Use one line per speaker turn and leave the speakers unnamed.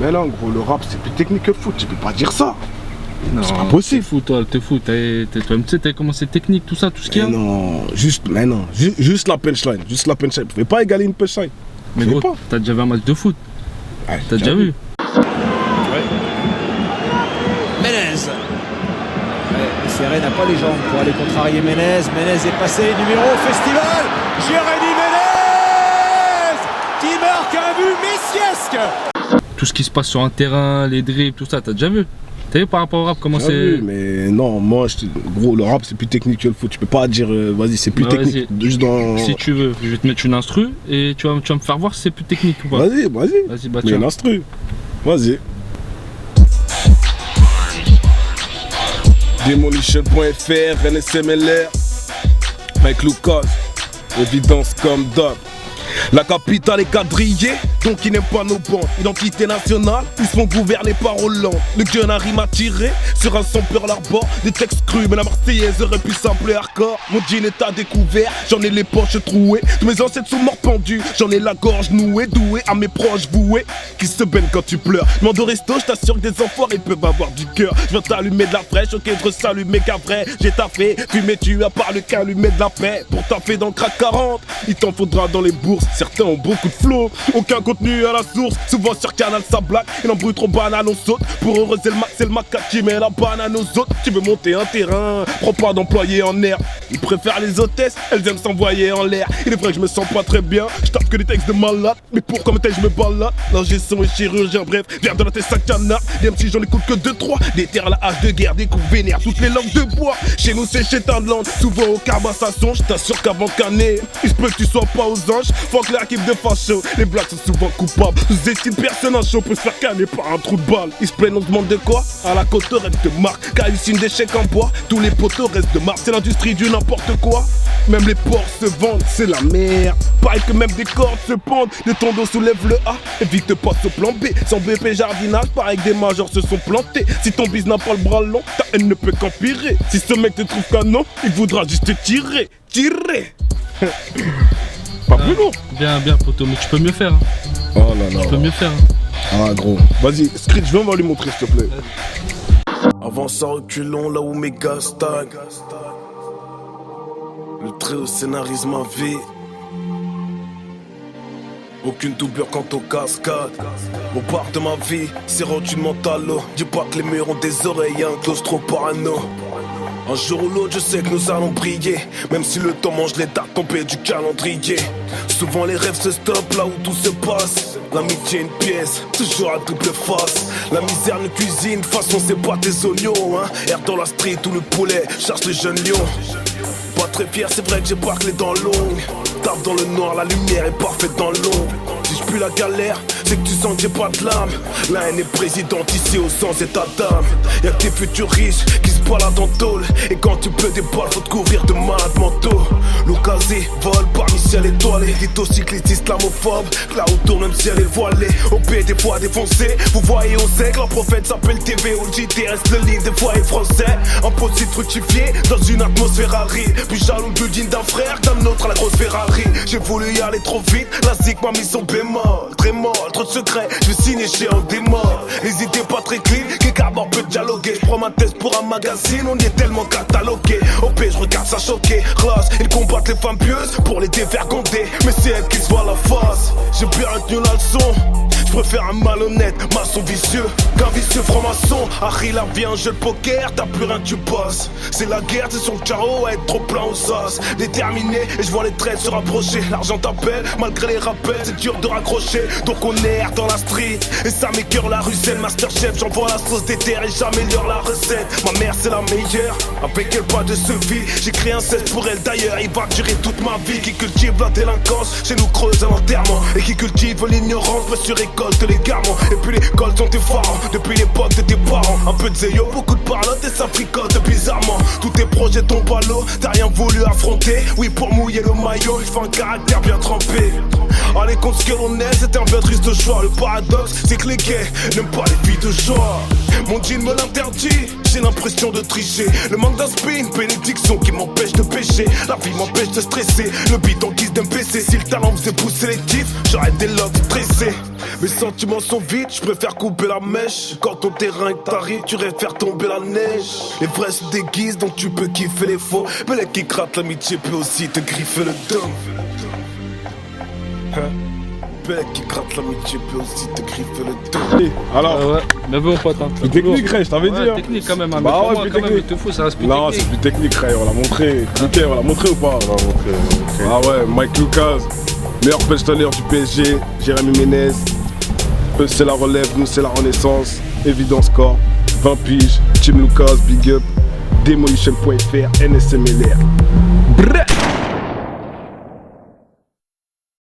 Mais non, gros, le rap, c'est plus technique que le foot. Tu peux pas dire ça.
Non,
c'est pas possible.
T'es fou, toi, t'es fou. Toi-même, tu sais, t'as commencé technique, tout ça, tout ce qu'il y a.
Juste la punchline. Juste la punchline. Tu peux pas égaler une punchline.
Mais gros, t'as déjà vu un match de foot.
Ouais,
t'as déjà vu.
Menez. Ferré n'a pas les jambes pour aller contrarier Menez. Menez est passé, numéro au festival. Jérémy Menez qui marque un but messiesque.
Tout ce qui se passe sur un terrain, les dribbles, tout ça, t'as déjà vu. T'as vu par rapport au rap comment c'est.
Mais non, moi, gros, le rap c'est plus technique que le foot. Tu peux pas dire, vas-y, c'est plus technique. Juste dans...
Si tu veux, je vais te mettre une instru et tu vas me faire voir si c'est plus technique ou pas.
Vas-y,
bah
mets une instru. Vas-y. Demolition.fr, NSMLR, avec Lucas, évidence comme d'hab. La capitale est quadrillée, donc ils n'aiment pas nos bancs. Identité nationale, ils sont gouvernés par Hollande. Le gun a rime à tirer sur un sampleur l'arbor. Des textes crus, mais la Marseillaise aurait pu sampler hardcore. Mon jean est à découvert, j'en ai les poches trouées. Tous mes ancêtres sont morts pendus, j'en ai la gorge nouée. Doué à mes proches voués, qui se baignent quand tu pleures. Demande au resto, je t'assure que des enfoirés peuvent avoir du cœur. Je viens t'allumer de la fraîche, ok, je salue mes cavrets. J'ai taffé, fumé tu as part le calumet de la paix. Pour taffer dans le crack 40, il t'en faudra dans les bourses. Certains ont beaucoup de flow, aucun contenu à la source. Souvent sur Canal ça blague, et l'embrouille trop banane on saute. Pour heureux c'est le macaque qui met la banane aux autres. Tu veux monter un terrain, prends pas d'employés en air. Ils préfèrent les hôtesses, elles aiment s'envoyer en l'air. Il est vrai que je me sens pas très bien, je tape que des textes de malade. Mais pour comme tel je me balade, l'ingé son et chirurgien, bref, viens de la tête 5 canards. Des MC j'en écoute que 2-3, des terres à la hache de guerre, des coups vénères, toutes les langues de bois. Chez nous c'est chez Tadland, souvent au cabas ça songe. Je t'assure qu'avant qu'année, il se peut que tu sois pas aux anges. Faut que l'équipe de facho, les blagues sont souvent coupables. Nous estime personne en show peut se faire canner par un trou de balle. Ils se plaignent, on se demande de quoi. À la côte rêve de marque, calcine des chèques en bois. Tous les poteaux restent de marque, c'est l'industrie du n'importe quoi. Même les porcs se vendent, c'est la merde. Pareil que même des cordes se pendent. De ton dos soulève le A, et vite te passe au plan B. Sans BP jardinage, pareil que des majors se sont plantés. Si ton bis n'a pas le bras long, ta haine ne peut qu'empirer. Si ce mec te trouve canon, il voudra juste te tirer. Tirer. Pas plus lourd.
Bien, poto, mais tu peux mieux faire. Hein.
Oh là là.
Tu peux mieux faire. Hein.
Ah gros. Vas-y, Screech, viens, on va lui montrer s'il te plaît. Avance à reculons là où mes gars stagnent. Le trait au scénarise ma vie. Aucune doublure quant aux cascades. Au bar de ma vie, c'est rendu mentalo. Dis pas que les murs ont des oreilles, un close trop parano. Un jour ou l'autre, je sais que nous allons briller. Même si le temps mange les dates tombées du calendrier. Souvent les rêves se stoppent là où tout se passe. L'amitié une pièce, toujours à double face. La misère ne cuisine, façon c'est pas tes oignons hein. Air dans la street où le poulet cherche le jeune lion. Pas très fier, c'est vrai que j'ai pas que les dents longues. Tape dans le noir, la lumière est parfaite dans l'ombre. Si je pue la galère, c'est que tu sens que j'ai pas de l'âme. La haine est présidente ici au sens état d'âme. Y'a que des futurs riches qui se baladent en tôle. Et quand tu peux des balles, faut te couvrir de malades mentaux. L'occasion vole parmi ciel étoilé. Cycliste islamophobe, là où tourne même ciel est voilé. OP des fois défoncé, vous voyez on sait que leur prophète s'appelle TV. Au JT reste le livre des fois est français. Impossible fructifié dans une atmosphère aride. Plus jaloux le building d'un frère que d'un autre à la grosse Ferrari. J'ai voulu y aller trop vite, la zik m'a mis son bémol. Très molle, trop de secrets, je vais signer chez un démon. Les idées pas très clean, qu'Ecarbar peut dialoguer. Je prends ma thèse pour un magazine, on y est tellement catalogué. OP je regarde ça choqué, classe, ils combattent les femmes pieuses pour les défaire compter. Mais c'est elle qui se voit la face, j'ai bien retenu la leçon. Je préfère un malhonnête, maçon vicieux qu'un vicieux franc-maçon. Harry là vient un jeu de poker, t'as plus rien tu passes. C'est la guerre, c'est sur le carreau à être trop plein au sas. Déterminé et je vois les traits se rapprocher. L'argent t'appelle, malgré les rappels, c'est dur de raccrocher. Donc on erre dans la street et ça m'écœure la rue, c'est le Masterchef. J'envoie la sauce des terres et j'améliore la recette. Ma mère c'est la meilleure, avec elle pas de vie. J'ai créé un cesse pour elle d'ailleurs, il va durer toute ma vie. Qui cultive la délinquance, chez nous creuse un enterrement. Et qui cultive l'ignorance, me récolte les gamins. Et puis les cols sont effarants, depuis l'époque de tes parents. Un peu de zéyo, beaucoup de parlotte et ça fricote bizarrement. Tous tes projets tombent à l'eau, t'as rien voulu affronter. Oui pour mouiller le maillot, il faut un caractère bien trempé. Allez contre ce que l'on est, c'est un bien triste choix. Le paradoxe, c'est que les gays n'aiment pas les filles de joie. Mon jean me l'interdit, j'ai l'impression de tricher. Le manque d'aspect, une bénédiction qui m'empêche de pêcher. La vie m'empêche de stresser, le beat en guise d'un PC. Si le talent faisait pousser les kiffs, j'aurais des locks stressés. Mes sentiments sont vides, je préfère couper la mèche. Quand ton terrain est taré, tu réfères tomber la neige. Les vrais se déguisent, donc tu peux kiffer les faux. Mais les qui grattent l'amitié peut aussi te griffer le dos. Hein? Belle qui gratte l'amitié peut aussi te griffer le dos.
Alors,
Ouais, mais bon, pote. Hein.
plus technique, Ray, je t'avais dit. Hein.
Technique quand même. Hein.
Bah
Mais pour
ouais,
moi,
plus
quand même,
technique.
il te faut, ça reste plus
Non,
technique.
c'est plus technique, Ray, on l'a montré. Nickel, on l'a montré ou pas?
On va montrer.
Ah ouais, Mike Lucas, meilleur punch-taller du PSG, Jérémy Ménez. Eux, c'est la relève, nous, c'est la renaissance. Évidence Corp, 20 piges, Team Lucas, Big Up, Demolition.fr, NSMLR. Bref.